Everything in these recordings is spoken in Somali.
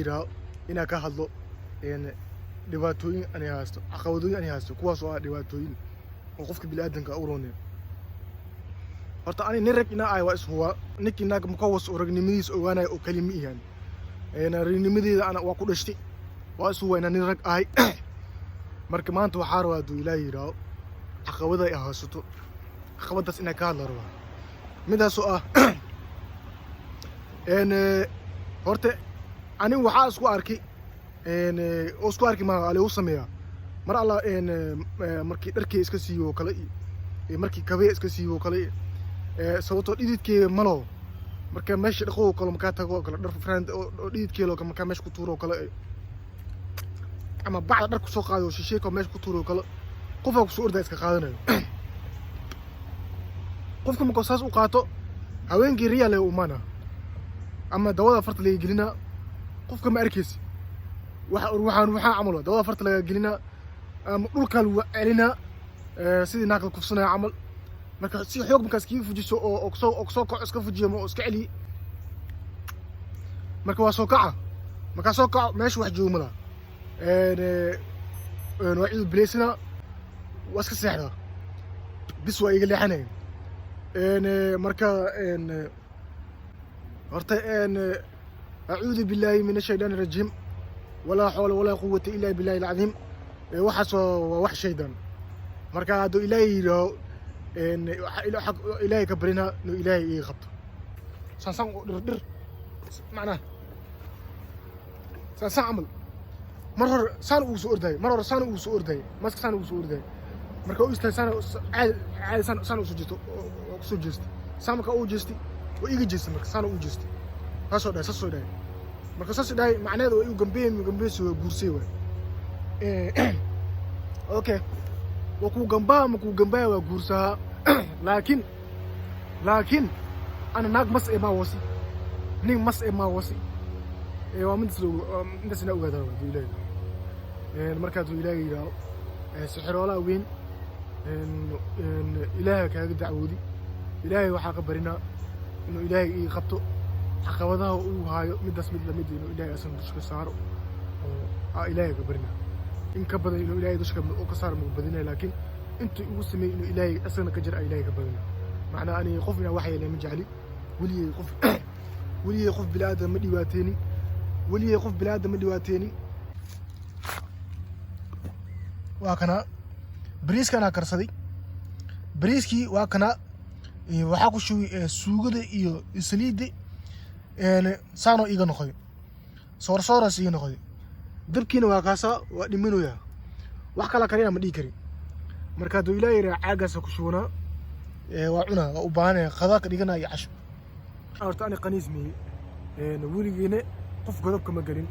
يراو إنا كهذلو إن dhibaatooyin ani haysto caqabadooyin ani haysto kuwaas oo ah dhibaatooyin oo qofka bini'aadanka u rooneen horta ani nin rag inaa ay waa ishuwa ninkii naag mukawas oo ragnimadiisa ogaanaya oo kalimi ihaan ragnimadeeda ana waa ku dhashtay waa ishuwa inaan nin rag ahay marka maanta waxaa rabaa hadduu ilaahay yidhaaho caqabada ay haysato caqabadaas inaa ka hadla rabaa midaasoo ah horta anigu waxaa isku arkay isku arki ma ali u sameeyaa mar alla markii dharkii iska siiyo kale markii kabee iska siiyo kale sababtoo dhididkee malo marka meesha dhaqo kale marka tago kale dhar friend oo dhididkee loo marka meesha ku tuuro kale ama bacda dhar ku soo qaado shisheey ka meesha ku tuuro kale qofka ku soo orday iska qaadanayo qofka marka saas u qaato haweenkii riyaal ee umana ama dawada farta laga gelina qofka ma arkaysi waxaan عمله دوا فرت laga gelina dhulka lagu celina sidii naaqad kufsanay amal marka si xoog markaas kii fujiso oo soo kaco iska fujiyo ma iska celi marka waa soo kaca marka soo kaco meesha wax joogmala waciid bileysna waa iska seexda bis waa iga leexanay marka horta أعوذ بالله من الشيطان الرجيم ولا حول ولا قوة إلا بالله العظيم وحص ووح شيطان مركا هادو إلهي لو إلهي كبرنا إنه إلهي يغبط سانسان در معناه سانسان عمل مرة سان وسور داي مرة سان وسور داي ماسك سان وسور داي مركا أوست سان عاد سان وسجست سامك أوجستي وإيجي جست مركا سان أوجستي هاسو داي ساسو داي marka saas dhaay macnaheedu way u gambeeyso guursay way okay waa ku gambaa waa guursaa laakiin ana naag mas ee ma wasi nin mas ee ma wasi waa mid sina ogaada ilaahay marka uu ilaahay yiraahdo sixiroola weyn ilaahay kaaga dacwoodi ilaahay waxa ka barinaa inuu ilaahay ii qabto caqabadaha uu haayo midaas mid la mid inuu ilaahay asan dushka saaro oo ilaahay ka barina in ka badan inuu ilaahay dushka oo ka saaro ma badinay laakiin inta uu sameeyay inuu ilaahay asan ka jir ilaahay ka badina macna ani qofna wax yeelay ma jecli waliye qof bilaadam ma dhiwaateeni waa kana bariiskana karsaday bariiskii waa kana waxa ku shubay suugada iyo saliidda saano iga noqoy soorsoora si noqoy dabkiina waa kaasa waa dhimanaya wax kala karina ma dhigi kari marka duu ilaahay caagaas ku shubana waa cuna waa u baahanay qada ka dhiganay casho horta ani qaniismi wiligeena qof godobka ma galin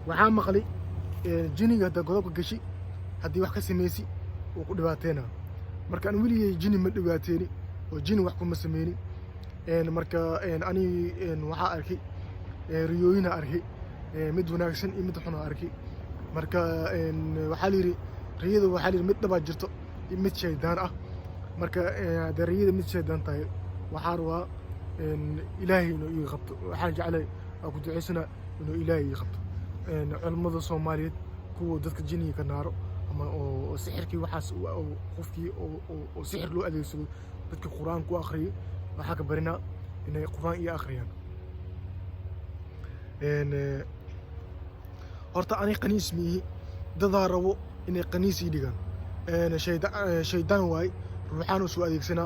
waxa maqlay jiniga hada godobka gashi hadii wax ka sameeysi oo ku dhibaateena marka aan wiligay jini ma dhibaateeni oo jini wax kuma sameeyni marka ani waxa arkay riyooyina arkay mid wanaagsan iyo mid xun arkay marka waxa liiri riyada waxa liiri mid dhaba jirto mid shaydaan ah marka riyada mid shaydaan tahay waxa ruwa ilaahay inuu ii qabto waxa jeclay ku duceysana inuu ilaahay ii qabto culimada Soomaaliyeed kuwa dadka jiniga ka naaro ama oo sixirkii waxaas qofkii oo sixir loo adeegsado dadka quraan ku akhriyo waxa ka barina inay quraan iyo akhriyaan horta ani qaniismi dada rabo inay qaniisi dhigaan shaydaan waay ruuxaan soo adeegsana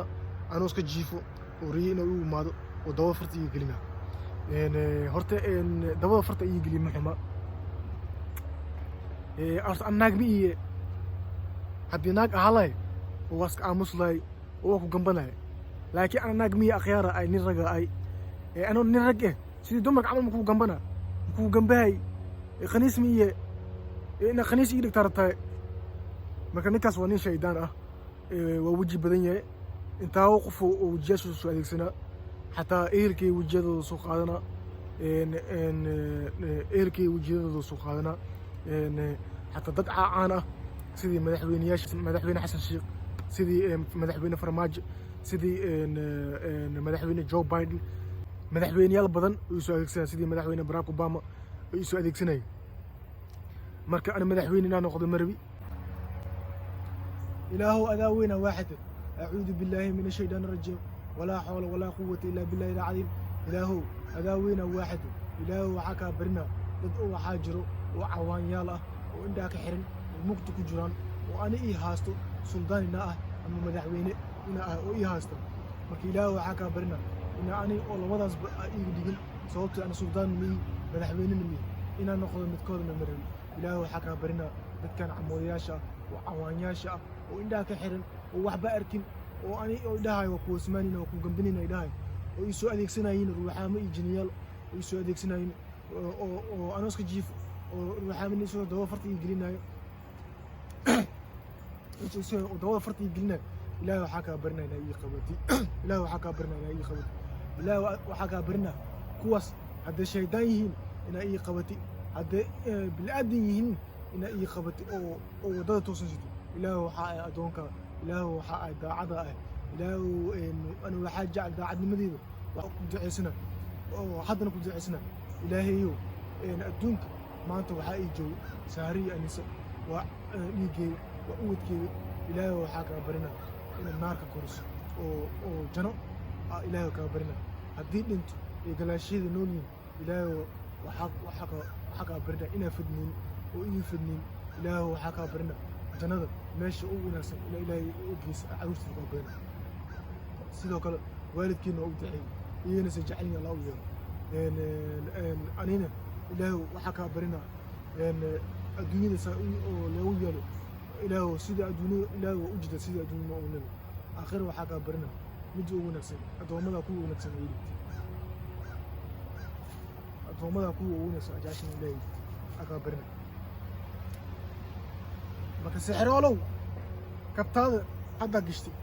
anoo iska jiifo oo riina uu imaado oo dawo farta iyo gelina horta dawo farta iyo gelin maxuma arta naag mi haddii naag ahalay oo waska aamuslay oo ku gambanay laakiin ana naag mi akhyaara ay nin raga ay anoo nin rag sidii dumar camal ku gambana ku gambahay qaniis mi ina qaniis ii dhigtartay marka ninkaas waa nin shaydaan ah waa waji badan yahay inta uu qof oo wajigiisa soo adeegsana xataa eerkii wajigooda soo qaadana eerkii wajigooda soo qaadana حتى dad caan ah sidii madaxweyne Xasan Sheikh sidii madaxweyne Farmaajo sidii madaxweyne Joe Biden madaxweynayaal badan oo soo adeegsan sidii madaxweyne Barack Obama oo ii soo adeegsanayay marka ana madaxweyne inaan noqdo marabi ilaahow adaa weyna waaxida acuudu billaahi min ashaydaani rajiim walaa xawla walaa quwata illaa billahi alcadiim ilaahow adaa weyna waaxida ilaahow waxaa kaa barinaa dad oo waxaa jiro oo cawaanyaal ah oo indhaa ka xiran oo mugdi ku jiraan oo ani ii haasto suldaan ina ah ama madaxweyne ina ah oo ii haasto marka ilaahow waxaa kaa barinaa ina ani oo labadaasba iiga dhigin sababtoo ana suldaan mihi madaxweynena mihi inaan noqdo midkoodana marabi ilaahow waxaa kaa barinaa dadkan camoodayaasha ah oo cawaanyaasha ah oo indhaha ka xiran oo waxba arkin oo ani oo idhahay waa kuwa samaanina waa ku gambinina idhahay oo ii soo adeegsanayiin ruuxaamo iyo jiniyaal oo ii soo adeegsanayiin oo anooska jiif oo ruuxaamina isoo dabada farta ii gelinayo oo dabada farta ii gelinayo ilaahay waxaa kaa barinaa inaa ii qabati ilaahay waxaa kaa barinaa inaa ii qabati ilaahay waxaa kaa barinaa kuwaas hadday shaydaan yihiin inaa ii qabati hadday bilaadan yihiin inaa ii qabati oo waddada toosan sito ilaahay waxaa ay addoonkaa ilaahay waxaa ay daacada ah ilaahay ana waxaa jecel daacadnimadeeda wax ku duceysana oo haddana ku duceysana ilaahayow adduunka maanta waxaa ii joogo saariyo anisa waa dhiiggeeda waa uwadkeeda ilaahay waxaa kaa barina inaad naarka koriso oo jano ilaahay kaa barina haddii dhinto iyo galaashyada nool yihin ilaahay waxaa kaa barina inaa fidnayn oo ii fidnayn ilaahay waxaa kaa barina jannada meesha ugu wanaagsan ila ilaahay u geysa caruurtiisa kaa barina sidoo kale waalidkiina waa u duceeyey iyagana se jecelyin allah u yeelo anina ilaahay waxaa kaa barina adduunyada saa oo loogu yeelo ilaahay sida adduunyada ilaahay waa u jida sida adduunyada oo naba aakhira waxaa kaa barina midda ugu wanaagsan addoommada kuwa wanaagsan ay dhigtay addoommada kuwa ugu wanaagsan ajaashin ilaahay aa kaa barina marka sixroolow kabtaada haddaa gashtay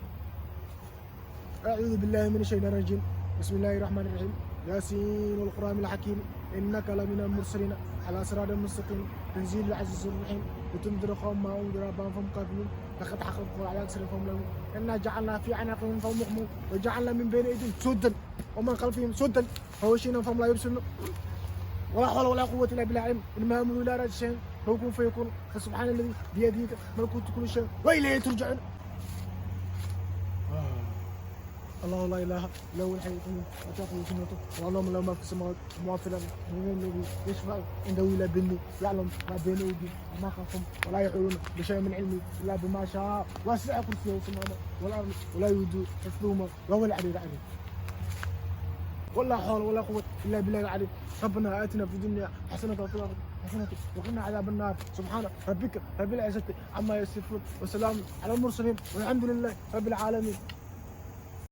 acuudu billaahi min ashaytaan rajiim bismi illaahi raxmaani raxiim yaasiin walqur'aani alxakiim innaka lamina almursaliina calaa siraatin mustaqiim tanziil alcasiizi alraxiim litundira qawman maa undira aabbaa'uhum fahum kaafiruun laqad xaqa alqawlu calaa aksarihim fahum laa yu'minuun innaa jacalnaa fii acnaaqihim fahum yuxmaluun wajacalnaa min bayni aydihim suddan wamin khalfihim suddan fahashaynaahum fahum laa yubsiruun walaa xawla walaa quwwata illaa billah innamaa amruhu ilaa araada shay'in لو كن فيكون فسبحان الذي بيده ملكوت كل شيء وإليه ترجعون الله لا إله إلا هو الحي القيوم وتأخذه سنته ويعلم له ما في السماوات وما في الأرض من الذي يشفع عنده إلا بإذنه يعلم ما بين أيديهم وما خلفهم ولا يحولون بشيء من علمه إلا بما شاء وسع كرسيه السماوات والأرض ولا يؤوده حفظهما وهو العلي العظيم ولا حول ولا قوة إلا بالله العلي ربنا آتنا في الدنيا حسنة وفي الآخرة حسنة وقنا عذاب النار سبحان ربك رب العزة عما يصفون وسلام على المرسلين والحمد لله رب العالمين.